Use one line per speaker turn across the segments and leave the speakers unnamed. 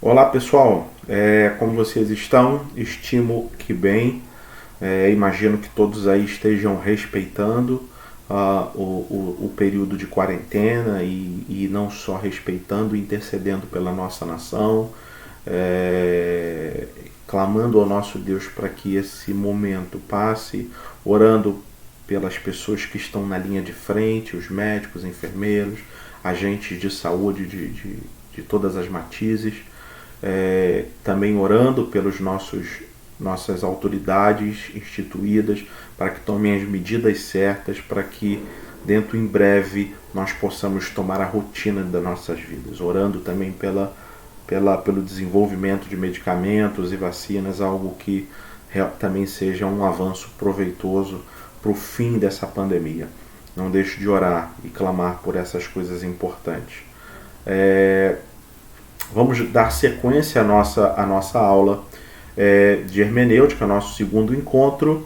Olá pessoal, como vocês estão? Estimo que bem. Imagino que todos aí estejam respeitando o período de quarentena e não só respeitando, intercedendo pela nossa nação, clamando ao nosso Deus para que esse momento passe, orando pelas pessoas que estão na linha de frente, os médicos, enfermeiros, agentes de saúde de todas as matizes, também orando pelos nossas autoridades instituídas para que tomem as medidas certas para que dentro em breve nós possamos tomar a rotina das nossas vidas, orando também pelo desenvolvimento de medicamentos e vacinas, algo que também seja um avanço proveitoso para o fim dessa pandemia. Não deixe de orar e clamar por essas coisas importantes. Vamos dar sequência à nossa aula de hermenêutica, nosso segundo encontro,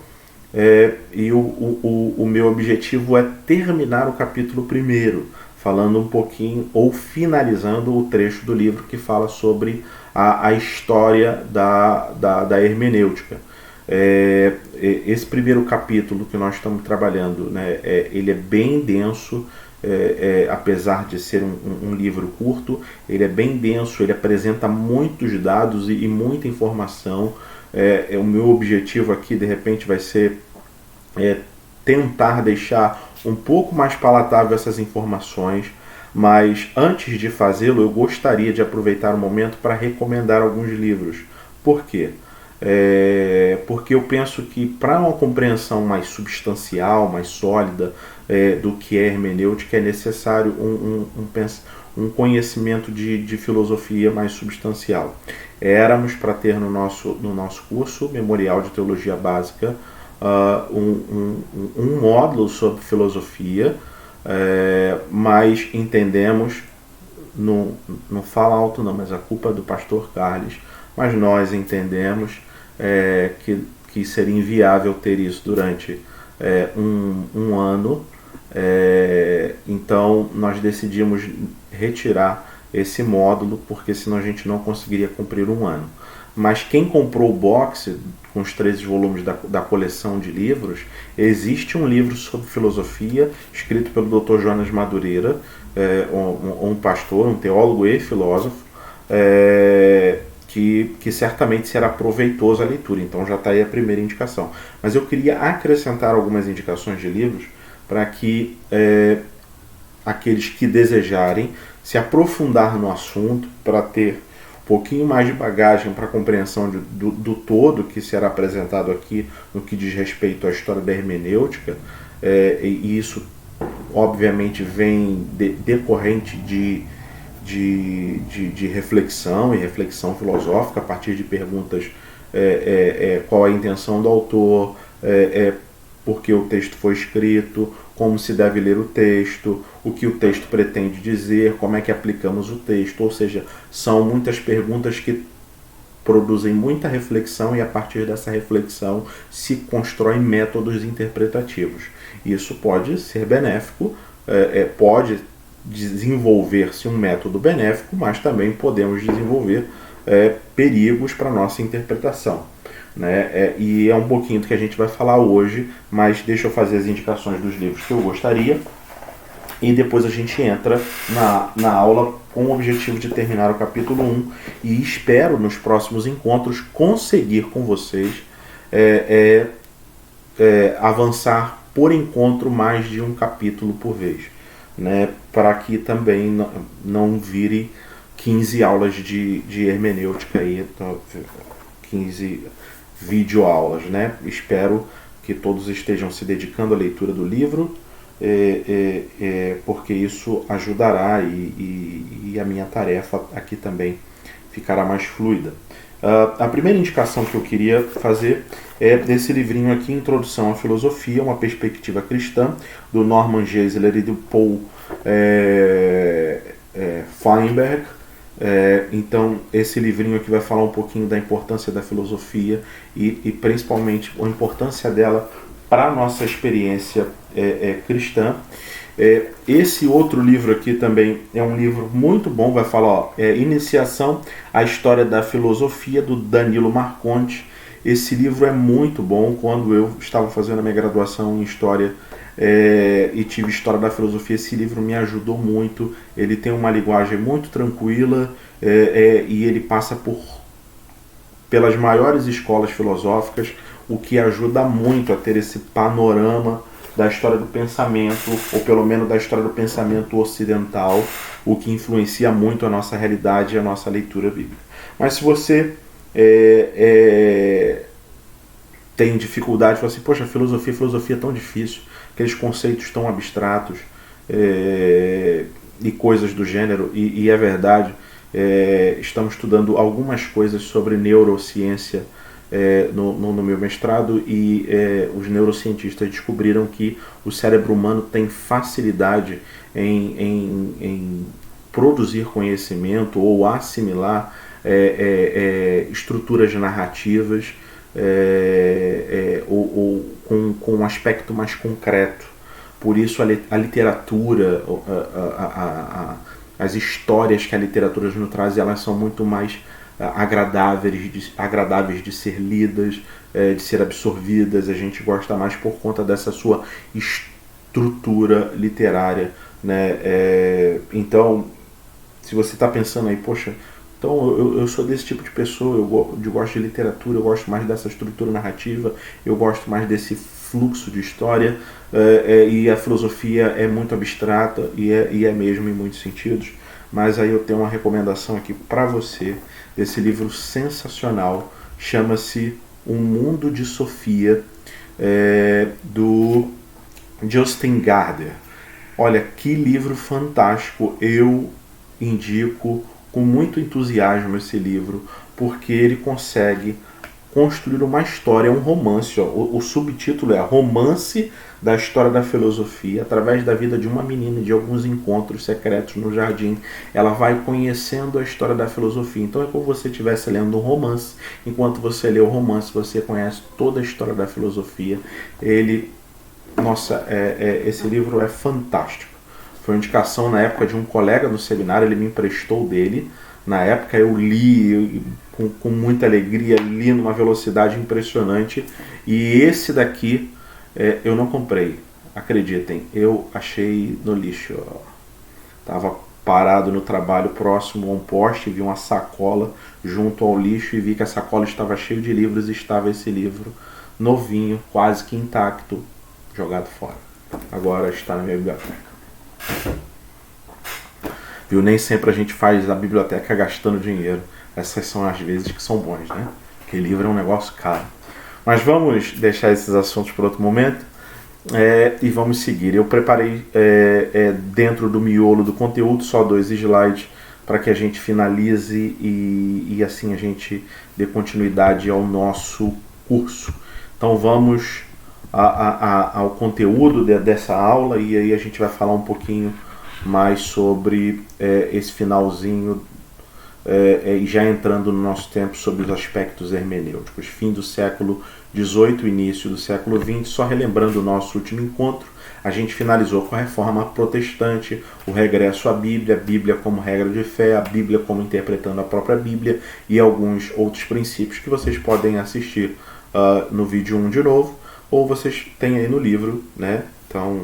e o meu objetivo é terminar o capítulo primeiro, falando um pouquinho, ou finalizando o trecho do livro que fala sobre a história da hermenêutica. Esse primeiro capítulo que nós estamos trabalhando, né, ele é bem denso, apesar de ser um livro curto, ele é bem denso, ele apresenta muitos dados e muita informação. O meu objetivo aqui, de repente, vai ser tentar deixar um pouco mais palatável essas informações, mas antes de fazê-lo, eu gostaria de aproveitar o momento para recomendar alguns livros. Por quê? Porque eu penso que para uma compreensão mais substancial, mais sólida do que é hermenêutica, é necessário um conhecimento de filosofia mais substancial. Éramos para ter no nosso curso Memorial de Teologia Básica um módulo sobre filosofia, mas entendemos, não fala alto não, mas a culpa é do pastor Carlos, mas nós entendemos que seria inviável ter isso durante um ano. Então nós decidimos retirar esse módulo, porque senão a gente não conseguiria cumprir um ano. Mas quem comprou o box com os 13 volumes da coleção de livros, existe um livro sobre filosofia escrito pelo Dr. Jonas Madureira, um pastor, um teólogo e filósofo, que certamente será proveitoso a leitura. Então já está aí a primeira indicação. Mas eu queria acrescentar algumas indicações de livros para que aqueles que desejarem se aprofundar no assunto, para ter um pouquinho mais de bagagem para a compreensão do todo que será apresentado aqui no que diz respeito à história da hermenêutica, e isso obviamente vem decorrente de reflexão e reflexão filosófica a partir de perguntas: qual a intenção do autor, por que o texto foi escrito, como se deve ler o texto, o que o texto pretende dizer, como é que aplicamos o texto. Ou seja, são muitas perguntas que produzem muita reflexão, e a partir dessa reflexão se constroem métodos interpretativos. Isso pode ser benéfico, pode desenvolver-se um método benéfico, mas também podemos desenvolver perigos para a nossa interpretação. Né? E é um pouquinho do que a gente vai falar hoje, mas deixa eu fazer as indicações dos livros que eu gostaria, e depois a gente entra na aula com o objetivo de terminar o capítulo 1, e espero nos próximos encontros conseguir com vocês avançar por encontro mais de um capítulo por vez, né? Para que também não vire 15 aulas de hermenêutica aí, 15 videoaulas, né? Espero que todos estejam se dedicando à leitura do livro, porque isso ajudará, e a minha tarefa aqui também ficará mais fluida. A primeira indicação que eu queria fazer é desse livrinho aqui, Introdução à Filosofia, uma perspectiva cristã, do Norman Geisler e do Paul Feinberg. Então esse livrinho aqui vai falar um pouquinho da importância da filosofia e principalmente a importância dela para a nossa experiência cristã. Esse outro livro aqui também é um livro muito bom, vai falar, Iniciação à História da Filosofia, do Danilo Marconte. Esse livro é muito bom. Quando eu estava fazendo a minha graduação em História e tive História da Filosofia, esse livro me ajudou muito. Ele tem uma linguagem muito tranquila e ele passa pelas maiores escolas filosóficas, o que ajuda muito a ter esse panorama da história do pensamento, ou pelo menos da história do pensamento ocidental, o que influencia muito a nossa realidade e a nossa leitura bíblica. Mas se você tem dificuldade, fala assim, poxa, filosofia é tão difícil, aqueles conceitos tão abstratos e coisas do gênero, e é verdade, estamos estudando algumas coisas sobre neurociência no meu mestrado, e os neurocientistas descobriram que o cérebro humano tem facilidade em produzir conhecimento ou assimilar estruturas narrativas ou com um aspecto mais concreto. Por isso a literatura, as histórias que a literatura nos traz, elas são muito mais agradáveis de ser lidas, de ser absorvidas. A gente gosta mais por conta dessa sua estrutura literária, né? Então, se você está pensando aí, poxa, então eu sou desse tipo de pessoa, eu gosto de literatura, eu gosto mais dessa estrutura narrativa, eu gosto mais desse fluxo de história, e a filosofia é muito abstrata, e é mesmo em muitos sentidos. Mas aí eu tenho uma recomendação aqui para você, desse livro sensacional, chama-se Um Mundo de Sofia, do Justin Gardner. Olha, que livro fantástico, eu indico com muito entusiasmo esse livro, porque ele consegue construir uma história, um romance. O subtítulo é Romance da História da Filosofia, através da vida de uma menina e de alguns encontros secretos no jardim. Ela vai conhecendo a história da filosofia. Então é como se você estivesse lendo um romance. Enquanto você lê o romance, você conhece toda a história da filosofia. Esse livro é fantástico. Foi uma indicação na época de um colega no seminário, ele me emprestou dele. Na época eu li com muita alegria, li numa velocidade impressionante. E esse daqui eu não comprei, acreditem, eu achei no lixo. Estava parado no trabalho próximo a um poste, vi uma sacola junto ao lixo e vi que a sacola estava cheia de livros e estava esse livro novinho, quase que intacto, jogado fora. Agora está na minha biblioteca. Viu? Nem sempre a gente faz a biblioteca gastando dinheiro. Essas são as vezes que são bons, né? Porque livro é um negócio caro. Mas vamos deixar esses assuntos para outro momento e vamos seguir. Eu preparei dentro do miolo do conteúdo só 2 slides para que a gente finalize e assim a gente dê continuidade ao nosso curso. Então vamos ao conteúdo dessa aula, e aí a gente vai falar um pouquinho mais sobre esse finalzinho, e já entrando no nosso tempo sobre os aspectos hermenêuticos. Fim do século XVIII, início do século XX. Só relembrando o nosso último encontro, a gente finalizou com a Reforma Protestante, o regresso à Bíblia, a Bíblia como regra de fé, a Bíblia como interpretando a própria Bíblia, e alguns outros princípios que vocês podem assistir no vídeo 1 de novo, ou vocês têm aí no livro, né? Então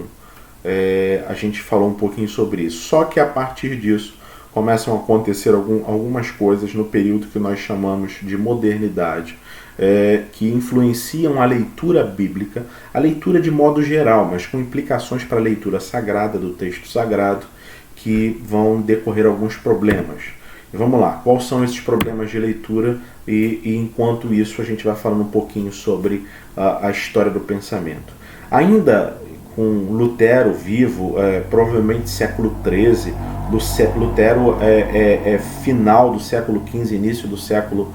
a gente falou um pouquinho sobre isso. Só que a partir disso começam a acontecer algumas coisas no período que nós chamamos de modernidade, que influenciam a leitura bíblica, a leitura de modo geral, mas com implicações para a leitura sagrada do texto sagrado, que vão decorrer alguns problemas. E vamos lá, quais são esses problemas de leitura? E enquanto isso a gente vai falando um pouquinho sobre a história do pensamento. Ainda com Lutero vivo, provavelmente século XIII, Lutero final do século XV, início do século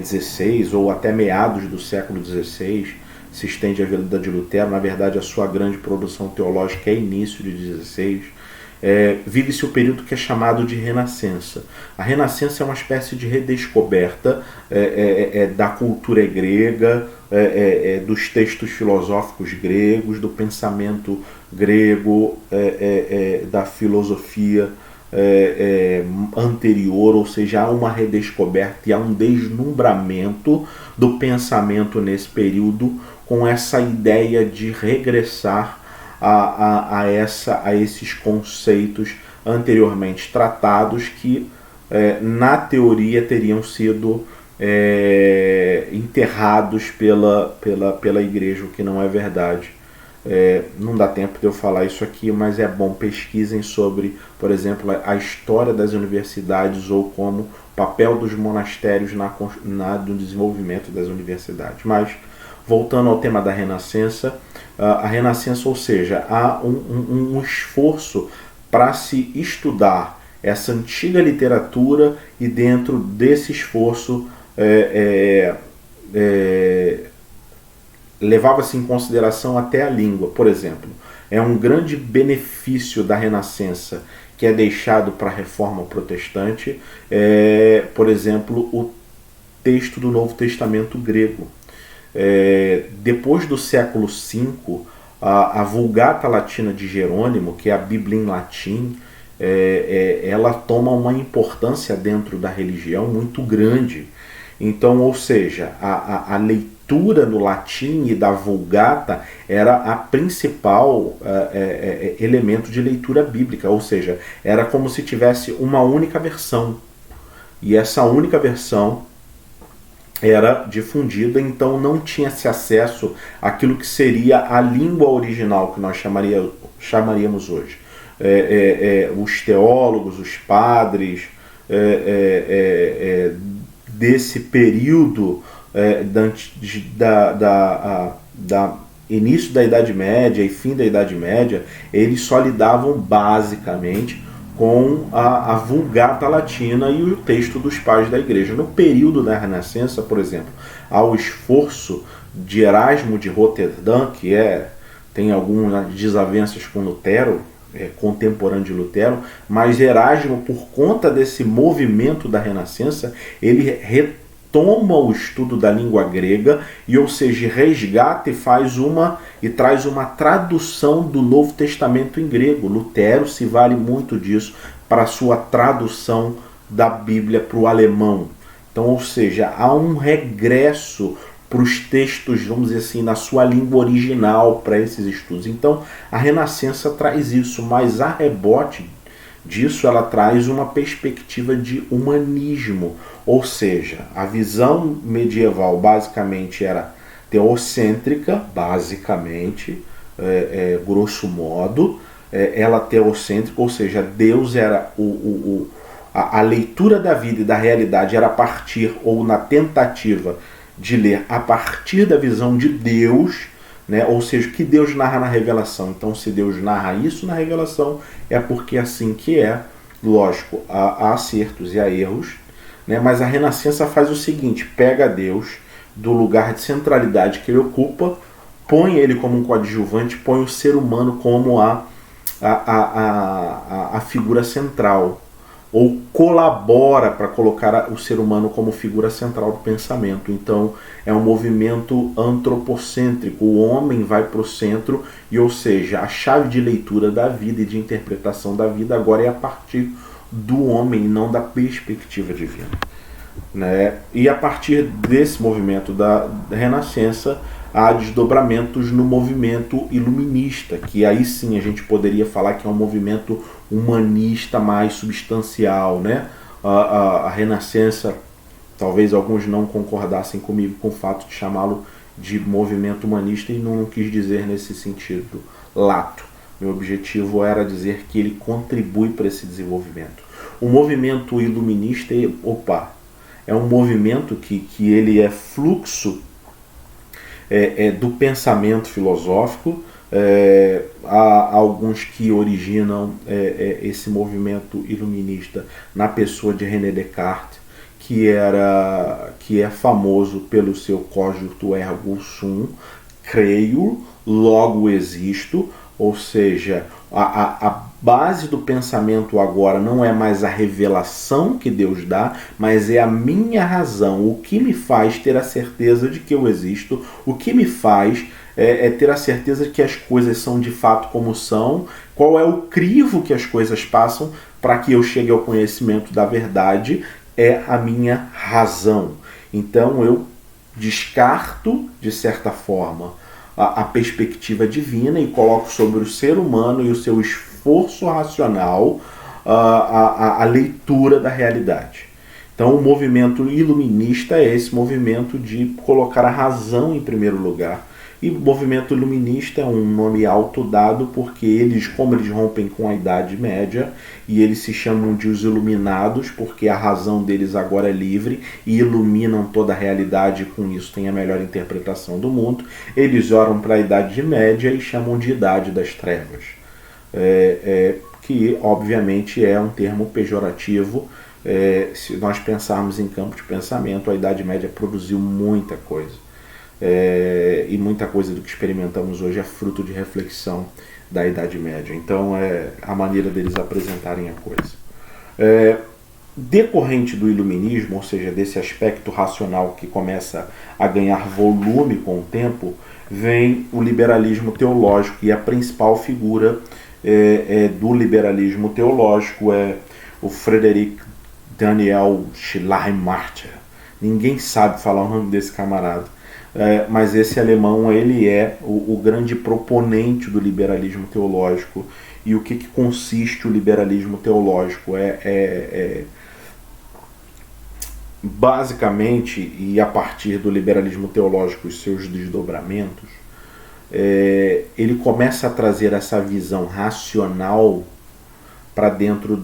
XVI, ou até meados do século XVI, se estende a vida de Lutero. Na verdade, a sua grande produção teológica é início de XVI. vive-se o período que é chamado de Renascença. A Renascença é uma espécie de redescoberta da cultura grega, dos textos filosóficos gregos, do pensamento grego, da filosofia anterior, ou seja, há uma redescoberta e há um deslumbramento do pensamento nesse período, com essa ideia de regressar a esses conceitos anteriormente tratados, que na teoria teriam sido enterrados pela igreja, o que não é verdade. Não dá tempo de eu falar isso aqui, mas é bom, pesquisem sobre, por exemplo, a história das universidades, ou como o papel dos monastérios no desenvolvimento das universidades. Mas, voltando ao tema da Renascença, a Renascença, ou seja, há um esforço para se estudar essa antiga literatura, e dentro desse esforço levava-se em consideração até a língua. Por exemplo, é um grande benefício da Renascença que é deixado para a Reforma Protestante, por exemplo, o texto do Novo Testamento grego. Depois do século V, a Vulgata Latina de Jerônimo, que é a Bíblia em latim, ela toma uma importância dentro da religião muito grande. Então, ou seja, a leitura no latim e da Vulgata era a principal elemento de leitura bíblica, ou seja, era como se tivesse uma única versão, e essa única versão era difundida, então não tinha-se acesso àquilo que seria a língua original, que nós chamaríamos hoje. Os teólogos, os padres desse período da início da Idade Média e fim da Idade Média, eles só lidavam basicamente com a Vulgata Latina e o texto dos pais da Igreja. No período da Renascença, por exemplo, há o esforço de Erasmo de Roterdã, que tem algumas desavenças com Lutero, contemporâneo de Lutero, mas Erasmo, por conta desse movimento da Renascença, ele retoma o estudo da língua grega, e, ou seja, resgata e traz uma tradução do Novo Testamento em grego. Lutero se vale muito disso para a sua tradução da Bíblia para o alemão. Então, ou seja, há um regresso para os textos, vamos dizer assim, na sua língua original para esses estudos. Então, a Renascença traz isso, mas a rebote disso, ela traz uma perspectiva de humanismo, ou seja, a visão medieval basicamente era teocêntrica, basicamente, grosso modo, ela teocêntrica, ou seja, Deus era a leitura da vida e da realidade era a partir, ou na tentativa de ler a partir da visão de Deus, né? Ou seja, o que Deus narra na revelação. Então, se Deus narra isso na revelação, é porque é assim que é. Lógico, há acertos e há erros, né? Mas a Renascença faz o seguinte: pega Deus do lugar de centralidade que ele ocupa, põe ele como um coadjuvante, põe o ser humano como a figura central, ou colabora para colocar o ser humano como figura central do pensamento. Então, é um movimento antropocêntrico. O homem vai para o centro, e, ou seja, a chave de leitura da vida e de interpretação da vida agora é a partir do homem, não da perspectiva divina, né? E a partir desse movimento da Renascença, há desdobramentos no movimento iluminista, que aí sim a gente poderia falar que é um movimento humanista mais substancial, né? A Renascença, talvez alguns não concordassem comigo com o fato de chamá-lo de movimento humanista, e não quis dizer nesse sentido lato. Meu objetivo era dizer que ele contribui para esse desenvolvimento. O movimento iluminista é um movimento que ele é fluxo do pensamento filosófico. Há alguns que originam esse movimento iluminista na pessoa de René Descartes, que é famoso pelo seu cogito ergo sum, creio, logo existo, ou seja, a base do pensamento agora não é mais a revelação que Deus dá, mas é a minha razão, o que me faz ter a certeza de que eu existo, o que me faz ter a certeza de que as coisas são de fato como são, qual é o crivo que as coisas passam para que eu chegue ao conhecimento da verdade, é a minha razão. Então eu descarto, de certa forma, a perspectiva divina e coloco sobre o ser humano e o seu esforço racional a leitura da realidade. Então o movimento iluminista é esse movimento de colocar a razão em primeiro lugar. E o movimento iluminista é um nome autodado porque eles, como eles rompem com a Idade Média, e eles se chamam de os iluminados porque a razão deles agora é livre e iluminam toda a realidade, e com isso tem a melhor interpretação do mundo, eles olham para a Idade Média e chamam de Idade das Trevas, que obviamente é um termo pejorativo. Se nós pensarmos em campo de pensamento, a Idade Média produziu muita coisa. E muita coisa do que experimentamos hoje é fruto de reflexão da Idade Média. Então é a maneira deles apresentarem a coisa. Decorrente do iluminismo, ou seja, desse aspecto racional que começa a ganhar volume com o tempo, vem o liberalismo teológico, e a principal figura do liberalismo teológico é o Frederick Daniel Schleiermacher. Ninguém sabe falar o nome desse camarada. Mas esse alemão, ele é o grande proponente do liberalismo teológico. E o que consiste o liberalismo teológico? Basicamente, e a partir do liberalismo teológico e seus desdobramentos, ele começa a trazer essa visão racional para dentro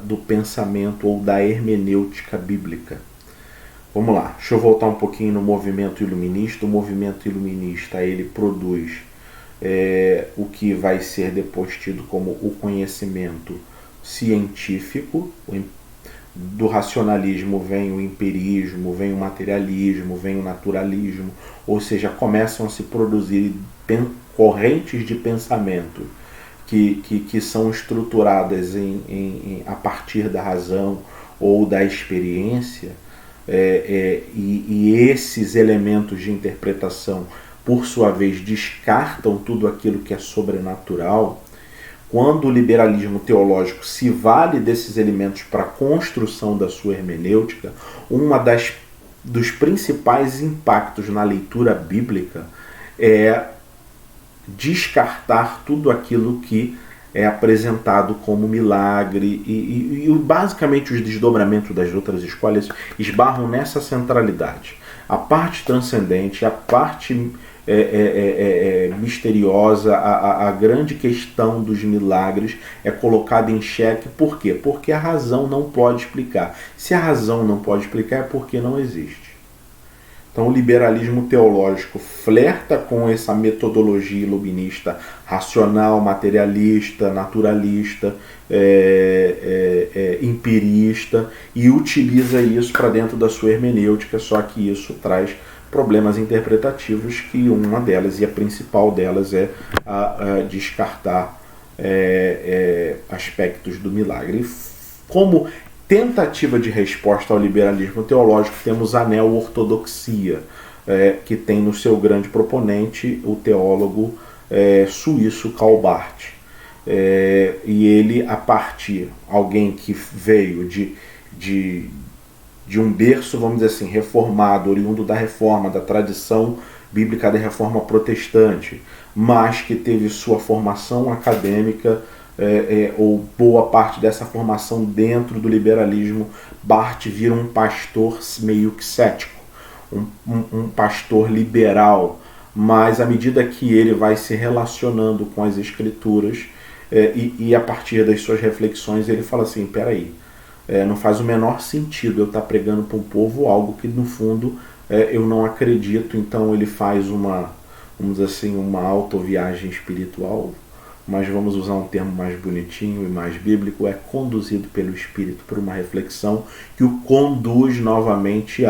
do pensamento ou da hermenêutica bíblica. Vamos lá, deixa eu voltar um pouquinho no movimento iluminista. O movimento iluminista, ele produz o que vai ser depois tido como o conhecimento científico. Do racionalismo vem o empirismo, vem o materialismo, vem o naturalismo, ou seja, começam a se produzir correntes de pensamento que são estruturadas a partir da razão ou da experiência. E esses elementos de interpretação, por sua vez, descartam tudo aquilo que é sobrenatural. Quando o liberalismo teológico se vale desses elementos para a construção da sua hermenêutica, dos principais impactos na leitura bíblica é descartar tudo aquilo que é apresentado como milagre, e basicamente os desdobramentos das outras escolas esbarram nessa centralidade. A parte transcendente, a parte misteriosa, a grande questão dos milagres é colocada em xeque. Por quê? Porque a razão não pode explicar. Se a razão não pode explicar, é porque não existe. Então o liberalismo teológico flerta com essa metodologia iluminista racional, materialista, naturalista, empirista, e utiliza isso para dentro da sua hermenêutica, só que isso traz problemas interpretativos, que uma delas, e a principal delas, é descartar aspectos do milagre. Como tentativa de resposta ao liberalismo teológico, temos a neo-ortodoxia, que tem no seu grande proponente o teólogo suíço Karl Barth. E ele, a partir, alguém que veio de um berço, vamos dizer assim, reformado, oriundo da reforma, da tradição bíblica da reforma protestante, mas que teve sua formação acadêmica, ou boa parte dessa formação dentro do liberalismo. Barth vira um pastor meio que cético, um pastor liberal, mas à medida que ele vai se relacionando com as escrituras, e a partir das suas reflexões, ele fala assim, peraí, não faz o menor sentido eu estar pregando para um povo algo que no fundo eu não acredito. Então ele faz vamos dizer assim, uma autoviagem espiritual, mas vamos usar um termo mais bonitinho e mais bíblico, é conduzido pelo Espírito por uma reflexão que o conduz novamente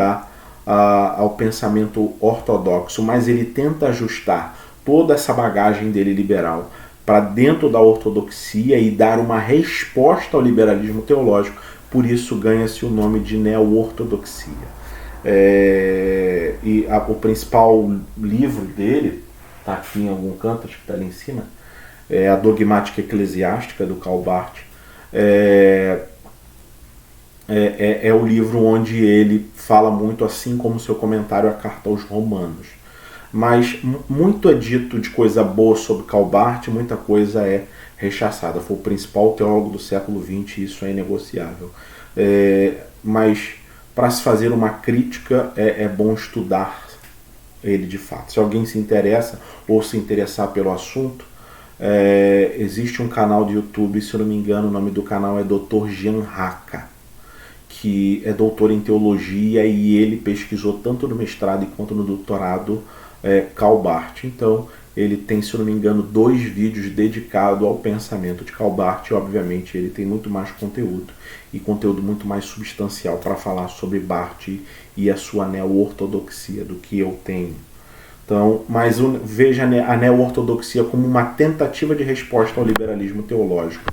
ao pensamento ortodoxo, mas ele tenta ajustar toda essa bagagem dele liberal para dentro da ortodoxia e dar uma resposta ao liberalismo teológico. Por isso ganha-se o nome de neo-ortodoxia. O principal livro dele, está aqui em algum canto, acho que está ali em cima, é a Dogmática Eclesiástica, do Karl Barth. É o livro onde ele fala muito, assim como seu comentário à Carta aos Romanos. Mas muito é dito de coisa boa sobre Karl Barth, muita coisa é rechaçada. Foi o principal teólogo do século XX, isso é inegociável. Mas para se fazer uma crítica é bom estudar ele de fato. Se alguém se interessa ou se interessar pelo assunto, existe um canal de YouTube, se eu não me engano, o nome do canal é Dr. Jean Haka, que é doutor em teologia e ele pesquisou tanto no mestrado quanto no doutorado Karl Barth. Então ele tem, se eu não me engano, 2 vídeos dedicados ao pensamento de Karl Barth. Obviamente ele tem muito mais conteúdo e conteúdo muito mais substancial para falar sobre Barth e a sua neo-ortodoxia do que eu tenho. Então, mas veja a neo-ortodoxia como uma tentativa de resposta ao liberalismo teológico.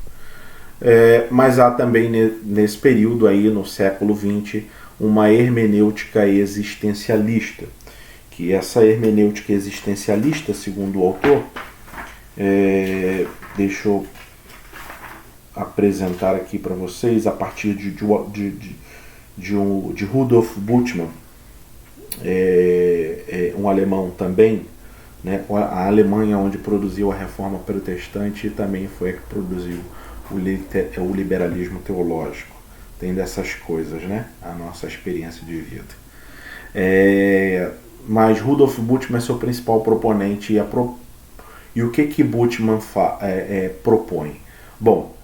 Mas há também nesse período aí, no século XX, uma hermenêutica existencialista, que essa hermenêutica existencialista, segundo o autor, deixa eu apresentar aqui para vocês a partir de Rudolf Bultmann, um alemão também, né? A Alemanha onde produziu a Reforma Protestante e também foi a que produziu o liberalismo teológico. Tem dessas coisas, né? A nossa experiência de vida. Mas Rudolf Bultmann é seu principal proponente e o que Bultmann propõe? Bom,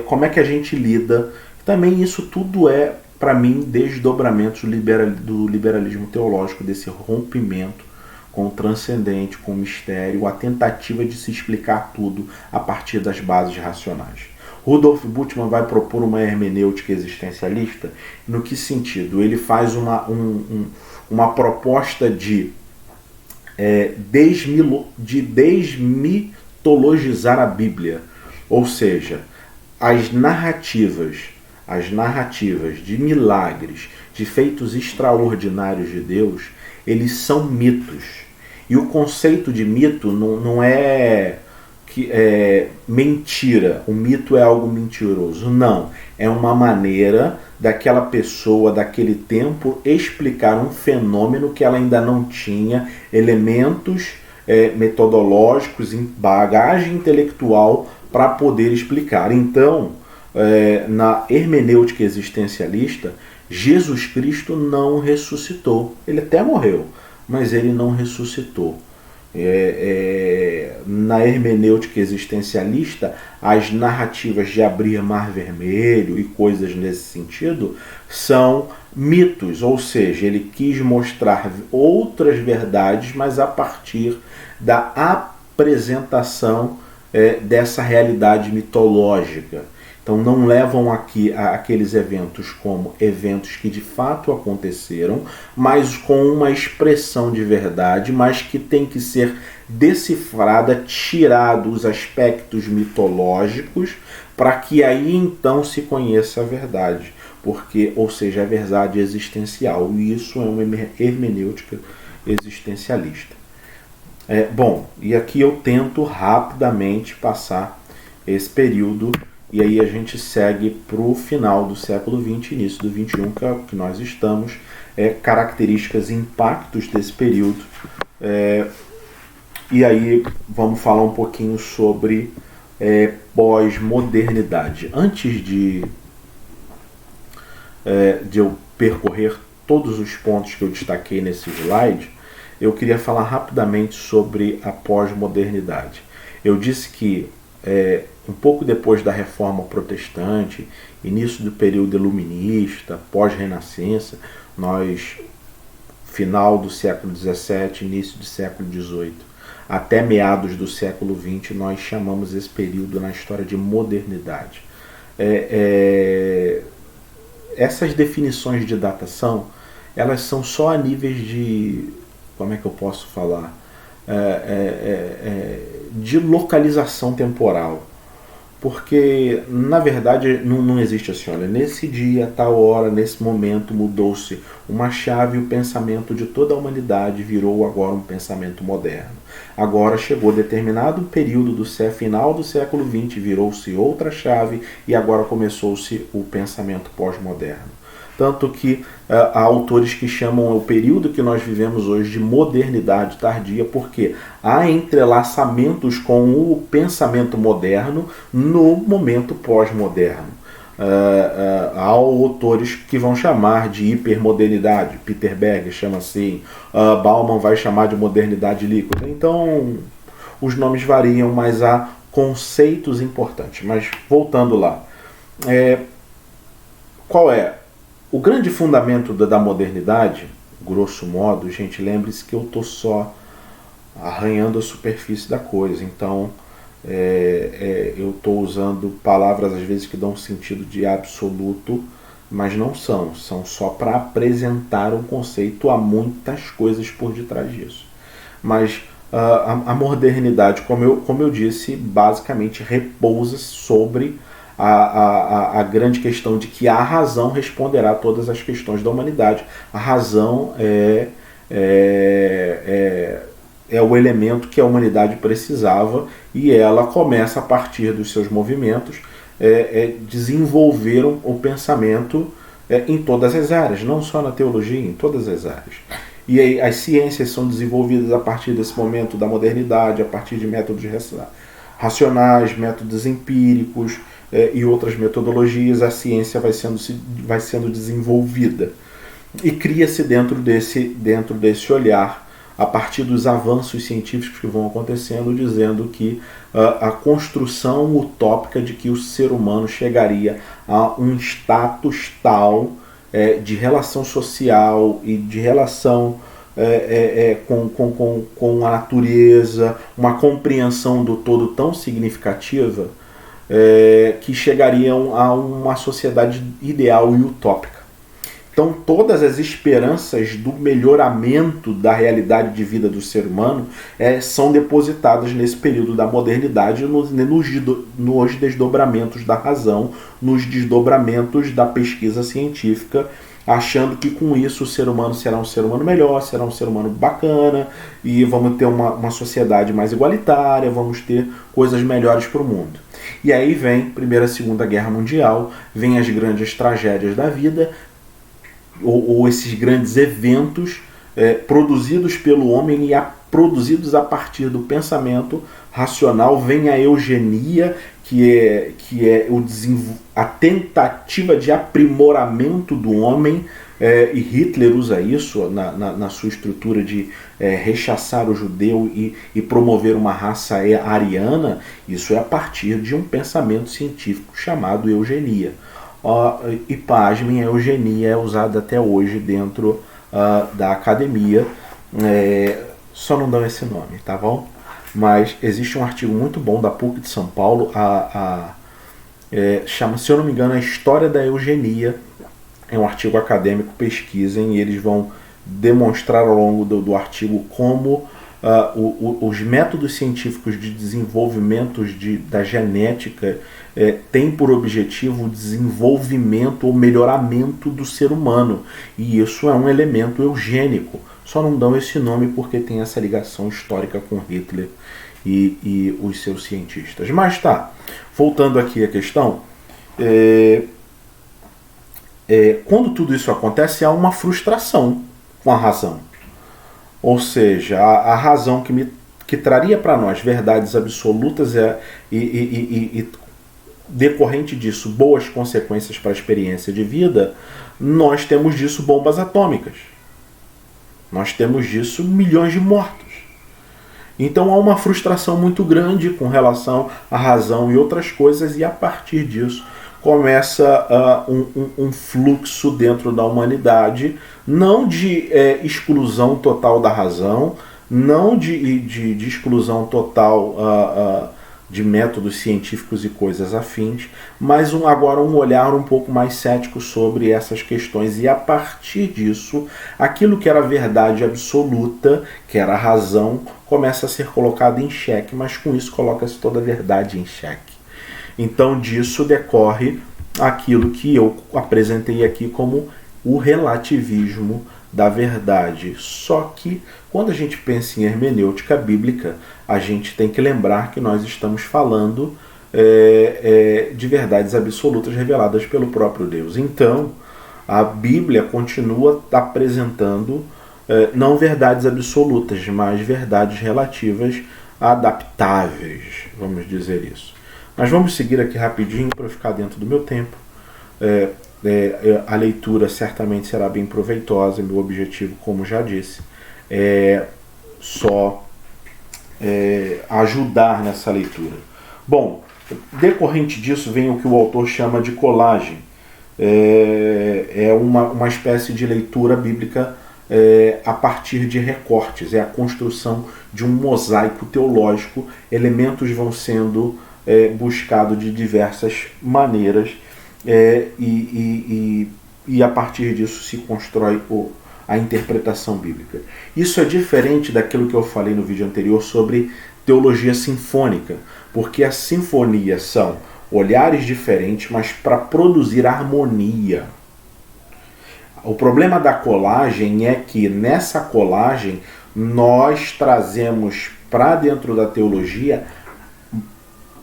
como é que a gente lida? Também isso tudo para mim, desdobramentos do liberalismo teológico, desse rompimento com o transcendente, com o mistério, a tentativa de se explicar tudo a partir das bases racionais. Rudolf Bultmann vai propor uma hermenêutica existencialista. No que sentido? Ele faz uma proposta de desmitologizar a Bíblia, ou seja, as narrativas de milagres, de feitos extraordinários de Deus, eles são mitos. E o conceito de mito não é mentira, o mito é algo mentiroso. Não, é uma maneira daquela pessoa, daquele tempo, explicar um fenômeno que ela ainda não tinha elementos metodológicos, bagagem intelectual para poder explicar. Então, na hermenêutica existencialista, Jesus Cristo não ressuscitou. Ele até morreu, mas ele não ressuscitou. Na hermenêutica existencialista, as narrativas de abrir mar vermelho e coisas nesse sentido são mitos, ou seja, ele quis mostrar outras verdades, mas a partir da apresentação dessa realidade mitológica. Então não levam aqui aqueles eventos como eventos que de fato aconteceram, mas com uma expressão de verdade, mas que tem que ser decifrada, tirado os aspectos mitológicos, para que aí então se conheça a verdade, ou seja, a verdade existencial, e isso é uma hermenêutica existencialista. Bom, e aqui eu tento rapidamente passar esse período. E aí a gente segue para o final do século XX, início do XXI, que é o que nós estamos, características e impactos desse período. E aí vamos falar um pouquinho sobre pós-modernidade. Antes de eu percorrer todos os pontos que eu destaquei nesse slide, eu queria falar rapidamente sobre a pós-modernidade. Eu disse que um pouco depois da Reforma Protestante, início do período iluminista, pós-renascença, final do século XVII, início do século XVIII, até meados do século XX, nós chamamos esse período na história de modernidade. Essas definições de datação, elas são só a níveis de, como é que eu posso falar? de localização temporal. Porque, na verdade, não existe assim, olha, nesse dia, tal hora, nesse momento, mudou-se uma chave e o pensamento de toda a humanidade virou agora um pensamento moderno. Agora chegou determinado período do final do século XX, virou-se outra chave e agora começou-se o pensamento pós-moderno. Tanto que há autores que chamam o período que nós vivemos hoje de modernidade tardia, porque há entrelaçamentos com o pensamento moderno no momento pós-moderno. Há autores que vão chamar de hipermodernidade, Peter Berger chama assim, Bauman vai chamar de modernidade líquida. Então, os nomes variam, mas há conceitos importantes. Mas, voltando lá, qual é? O grande fundamento da modernidade, grosso modo, gente, lembre-se que eu estou só arranhando a superfície da coisa. Então, eu estou usando palavras às vezes que dão sentido de absoluto, mas não são. São só para apresentar um conceito, há muitas coisas por detrás disso. Mas a modernidade, como eu disse, basicamente repousa sobre a grande questão de que a razão responderá a todas as questões da humanidade. A razão é o elemento que a humanidade precisava e ela começa a partir dos seus movimentos desenvolver o pensamento em todas as áreas, não só na teologia, em todas as áreas. E aí as ciências são desenvolvidas a partir desse momento da modernidade, a partir de métodos racionais, métodos empíricos, e outras metodologias. A ciência vai sendo desenvolvida e cria-se dentro desse olhar, a partir dos avanços científicos que vão acontecendo, dizendo que a construção utópica de que o ser humano chegaria a um status tal de relação social e de relação com a natureza, uma compreensão do todo tão significativa, que chegariam a uma sociedade ideal e utópica. Então todas as esperanças do melhoramento da realidade de vida do ser humano são depositadas nesse período da modernidade, nos desdobramentos da razão, nos desdobramentos da pesquisa científica, achando que com isso o ser humano será um ser humano melhor, será um ser humano bacana, e vamos ter uma sociedade mais igualitária, vamos ter coisas melhores para o mundo. E aí vem Primeira e Segunda Guerra Mundial, vem as grandes tragédias da vida, ou esses grandes eventos produzidos pelo homem e produzidos a partir do pensamento racional. Vem a eugenia, que é a tentativa de aprimoramento do homem, e Hitler usa isso na sua estrutura de rechaçar o judeu e promover uma raça ariana. Isso é a partir de um pensamento científico chamado eugenia. E pasmem, a eugenia é usada até hoje dentro da academia, só não dão esse nome, tá bom? Mas existe um artigo muito bom da PUC de São Paulo, chama, se eu não me engano, a História da Eugenia. É um artigo acadêmico, pesquisem, e eles vão demonstrar ao longo do artigo como os métodos científicos de desenvolvimento da genética têm por objetivo o desenvolvimento ou melhoramento do ser humano. E isso é um elemento eugênico. Só não dão esse nome porque tem essa ligação histórica com Hitler e os seus cientistas. Mas tá, voltando aqui à questão, quando tudo isso acontece, há uma frustração com a razão. Ou seja, a razão que traria para nós verdades absolutas e decorrente disso boas consequências para a experiência de vida, nós temos disso bombas atômicas. Nós temos disso milhões de mortos. Então há uma frustração muito grande com relação à razão e outras coisas, e a partir disso começa um fluxo dentro da humanidade, não de exclusão total da razão, não de exclusão total de métodos científicos e coisas afins, mas agora um olhar um pouco mais cético sobre essas questões. E a partir disso, aquilo que era verdade absoluta, que era a razão, começa a ser colocado em xeque, mas com isso coloca-se toda a verdade em xeque. Então disso decorre aquilo que eu apresentei aqui como o relativismo da verdade. Só que quando a gente pensa em hermenêutica bíblica, a gente tem que lembrar que nós estamos falando de verdades absolutas reveladas pelo próprio Deus. Então, a Bíblia continua apresentando não verdades absolutas, mas verdades relativas adaptáveis, vamos dizer isso. Mas vamos seguir aqui rapidinho para ficar dentro do meu tempo. A leitura certamente será bem proveitosa. Meu objetivo, como já disse, é só ajudar nessa leitura. Bom, decorrente disso vem o que o autor chama de colagem. É uma espécie de leitura bíblica a partir de recortes. É a construção de um mosaico teológico. Elementos vão sendo buscados de diversas maneiras e a partir disso se constrói a interpretação bíblica. Isso é diferente daquilo que eu falei no vídeo anterior sobre teologia sinfônica, porque as sinfonias são olhares diferentes, mas para produzir harmonia. O problema da colagem é que nessa colagem nós trazemos para dentro da teologia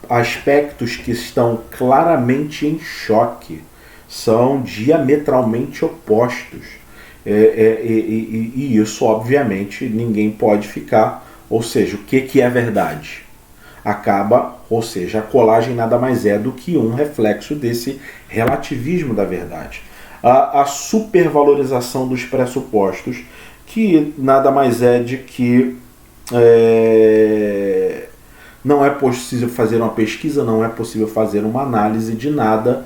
aspectos que estão claramente em choque, são diametralmente opostos. E isso, obviamente, ninguém pode ficar. Ou seja, o que é verdade? Ou seja, a colagem nada mais é do que um reflexo desse relativismo da verdade. A supervalorização dos pressupostos, que nada mais é de que não é possível fazer uma pesquisa, não é possível fazer uma análise de nada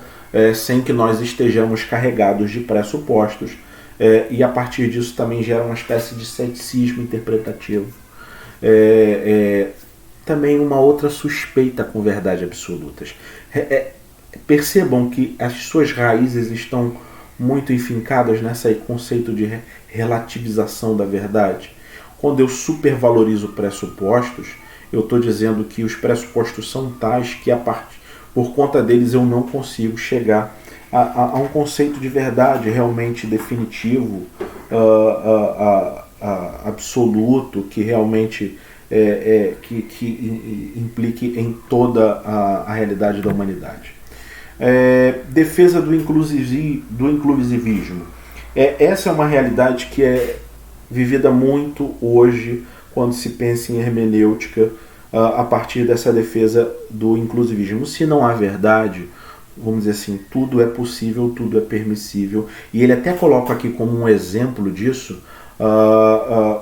sem que nós estejamos carregados de pressupostos. E a partir disso também gera uma espécie de ceticismo interpretativo. Também uma outra suspeita com verdades absolutas. Percebam que as suas raízes estão muito enfincadas nesse conceito de relativização da verdade. Quando eu supervalorizo pressupostos, eu estou dizendo que os pressupostos são tais que por conta deles eu não consigo chegar a um conceito de verdade realmente definitivo, absoluto, que realmente que implique em toda a realidade da humanidade. Defesa do inclusivismo. Essa é uma realidade que é vivida muito hoje quando se pensa em hermenêutica a partir dessa defesa do inclusivismo. Se não há verdade, vamos dizer assim, tudo é possível, tudo é permissível. E ele até coloca aqui como um exemplo disso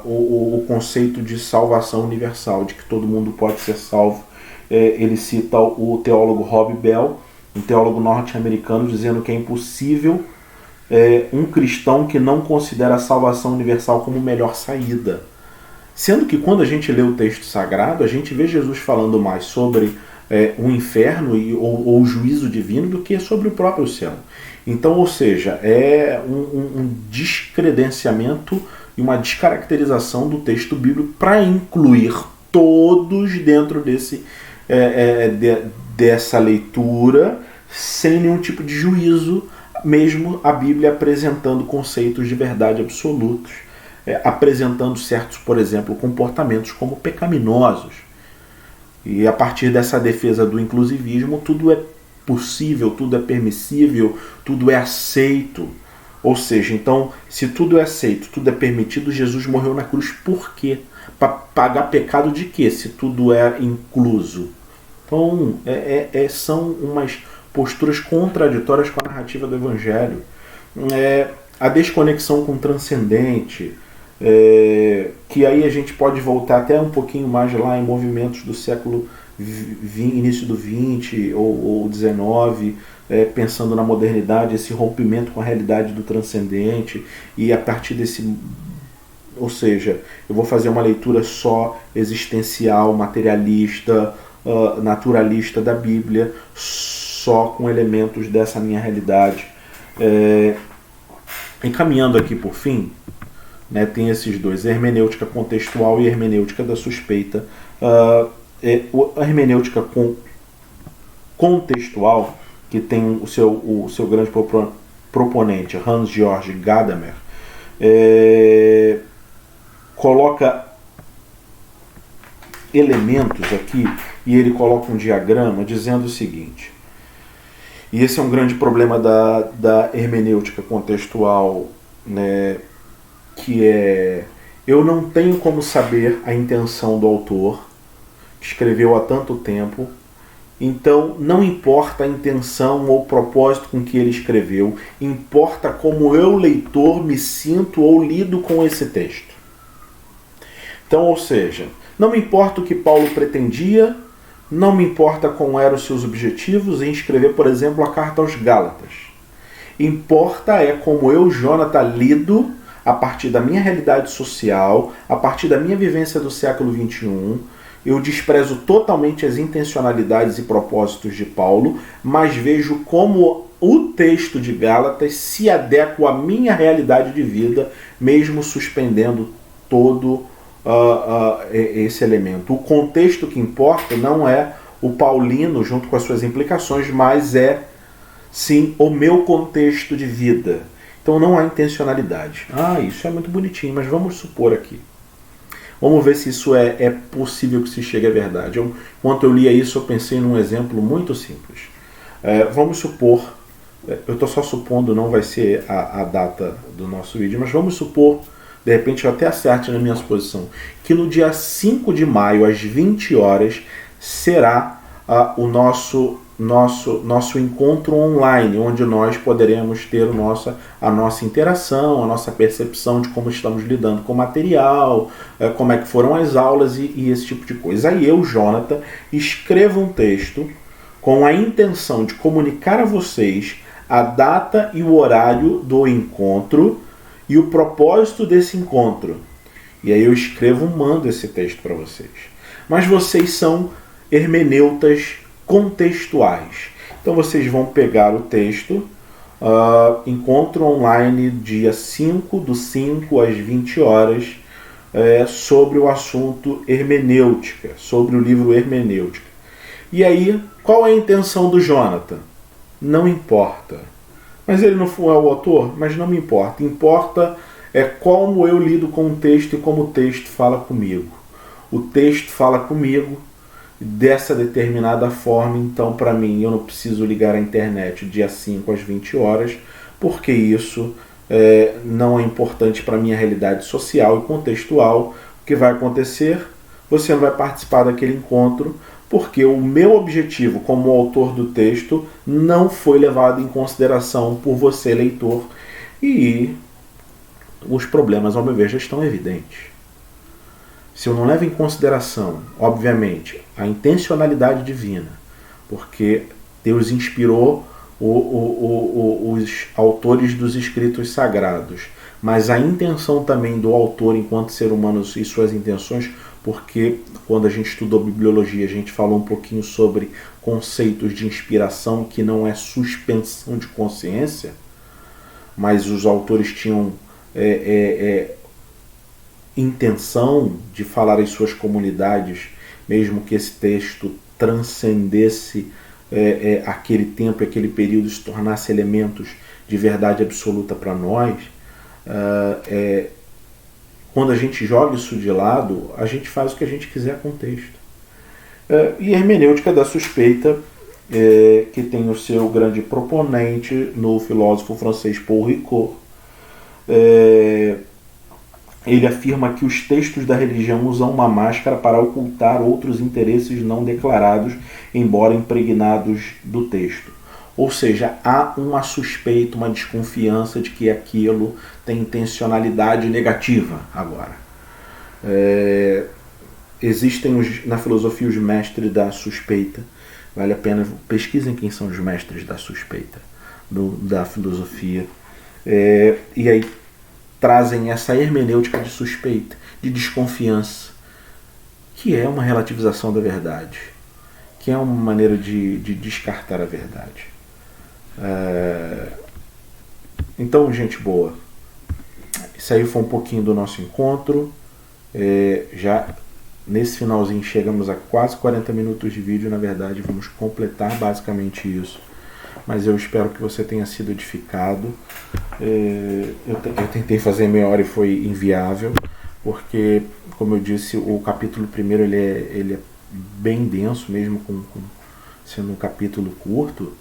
o conceito de salvação universal, de que todo mundo pode ser salvo. Ele cita o teólogo Rob Bell, um teólogo norte-americano, dizendo que é impossível um cristão que não considera a salvação universal como melhor saída. Sendo que quando a gente lê o texto sagrado, a gente vê Jesus falando mais sobre o inferno ou o juízo divino do que sobre o próprio céu. Então, ou seja, é um descredenciamento e uma descaracterização do texto bíblico para incluir todos dentro dessa leitura sem nenhum tipo de juízo, mesmo a Bíblia apresentando conceitos de verdade absolutos, apresentando certos, por exemplo, comportamentos como pecaminosos. E a partir dessa defesa do inclusivismo, tudo é possível, tudo é permissível, tudo é aceito. Ou seja, então, se tudo é aceito, tudo é permitido, Jesus morreu na cruz por quê? Para pagar pecado de quê, se tudo é incluso? Então, são umas posturas contraditórias com a narrativa do Evangelho. A desconexão com o transcendente, que aí a gente pode voltar até um pouquinho mais lá em movimentos do século início do 20 ou 19, pensando na modernidade, esse rompimento com a realidade do transcendente, e a partir desse, ou seja, eu vou fazer uma leitura só existencial, materialista, naturalista da Bíblia, só com elementos dessa minha realidade. Encaminhando aqui por fim, né, tem esses dois, hermenêutica contextual e hermenêutica da suspeita. A hermenêutica contextual, que tem o seu grande proponente, Hans-Georg Gadamer, coloca elementos aqui, e ele coloca um diagrama dizendo o seguinte, e esse é um grande problema da hermenêutica contextual, né, que eu não tenho como saber a intenção do autor, que escreveu há tanto tempo, então não importa a intenção ou o propósito com que ele escreveu, importa como eu, leitor, me sinto ou lido com esse texto. Então, ou seja, não me importa o que Paulo pretendia, não me importa como eram os seus objetivos em escrever, por exemplo, a carta aos Gálatas. Importa como eu, Jonathan, lido a partir da minha realidade social, a partir da minha vivência do século XXI. Eu desprezo totalmente as intencionalidades e propósitos de Paulo, mas vejo como o texto de Gálatas se adequa à minha realidade de vida, mesmo suspendendo todo esse elemento. O contexto que importa não é o paulino junto com as suas implicações, mas sim, o meu contexto de vida. Então não há intencionalidade. Isso é muito bonitinho, mas vamos supor aqui. Vamos ver se isso é possível que se chegue à verdade. Enquanto eu lia isso, eu pensei num exemplo muito simples. Vamos supor, eu estou só supondo, não vai ser a data do nosso vídeo, mas vamos supor, de repente eu até acerte na minha suposição, que no dia 5 de maio, às 20 horas, será o nosso encontro online, onde nós poderemos ter a nossa interação, a nossa percepção de como estamos lidando com o material, como é que foram as aulas e esse tipo de coisa. Aí eu, Jonathan, escrevo um texto com a intenção de comunicar a vocês a data e o horário do encontro e o propósito desse encontro. E aí eu escrevo, mando esse texto para vocês. Mas vocês são hermeneutas contextuais. Então vocês vão pegar o texto, encontro online dia 5/5 às 20 horas, sobre o assunto hermenêutica, sobre o livro Hermenêutica. E aí, qual é a intenção do Jonathan? Não importa. Mas ele não é o autor? Mas não me importa. Importa como eu lido com o texto e como o texto fala comigo. O texto fala comigo dessa determinada forma, então para mim eu não preciso ligar a internet dia 5 às 20 horas, porque isso não é importante para a minha realidade social e contextual. O que vai acontecer? Você não vai participar daquele encontro, porque o meu objetivo como autor do texto não foi levado em consideração por você, leitor, e os problemas, ao meu ver, já estão evidentes. Se eu não levo em consideração, obviamente, a intencionalidade divina, porque Deus inspirou os autores dos escritos sagrados, mas a intenção também do autor enquanto ser humano e suas intenções, porque quando a gente estudou bibliologia, a gente falou um pouquinho sobre conceitos de inspiração, que não é suspensão de consciência, mas os autores tinham intenção de falar às suas comunidades, mesmo que esse texto transcendesse aquele tempo, aquele período, se tornasse elementos de verdade absoluta para nós. Quando a gente joga isso de lado, a gente faz o que a gente quiser com o texto. E a hermenêutica da suspeita, que tem o seu grande proponente no filósofo francês Paul Ricoeur, ele afirma que os textos da religião usam uma máscara para ocultar outros interesses não declarados, embora impregnados do texto. Ou seja, há uma suspeita, uma desconfiança de que aquilo tem intencionalidade negativa agora. Existem na filosofia os mestres da suspeita. Vale a pena, pesquisem quem são os mestres da suspeita, da filosofia. E aí trazem essa hermenêutica de suspeita, de desconfiança, que é uma relativização da verdade. que é uma maneira de descartar a verdade. Então, gente boa, isso aí foi um pouquinho do nosso encontro. Já nesse finalzinho chegamos a quase 40 minutos de vídeo. Na verdade, vamos completar basicamente isso, mas eu espero que você tenha sido edificado. Eu tentei fazer meia hora e foi inviável, porque, como eu disse, o capítulo primeiro ele é bem denso, mesmo sendo um capítulo curto,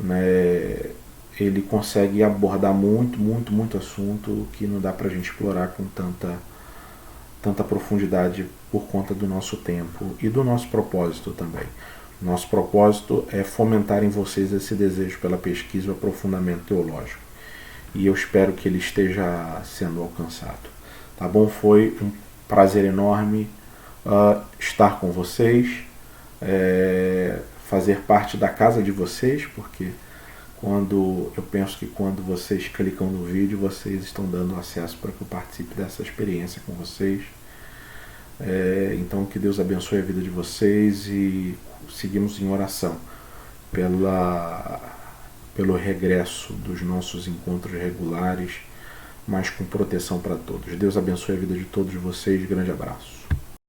né? Ele consegue abordar muito assunto que não dá pra gente explorar com tanta profundidade por conta do nosso tempo e do nosso propósito também. Nosso propósito é fomentar em vocês esse desejo pela pesquisa e o aprofundamento teológico. E eu espero que ele esteja sendo alcançado. Tá bom? Foi um prazer enorme estar com vocês, fazer parte da casa de vocês, porque eu penso que quando vocês clicam no vídeo, vocês estão dando acesso para que eu participe dessa experiência com vocês. Então que Deus abençoe a vida de vocês e seguimos em oração pelo regresso dos nossos encontros regulares, mas com proteção para todos. Deus abençoe a vida de todos vocês. Grande abraço.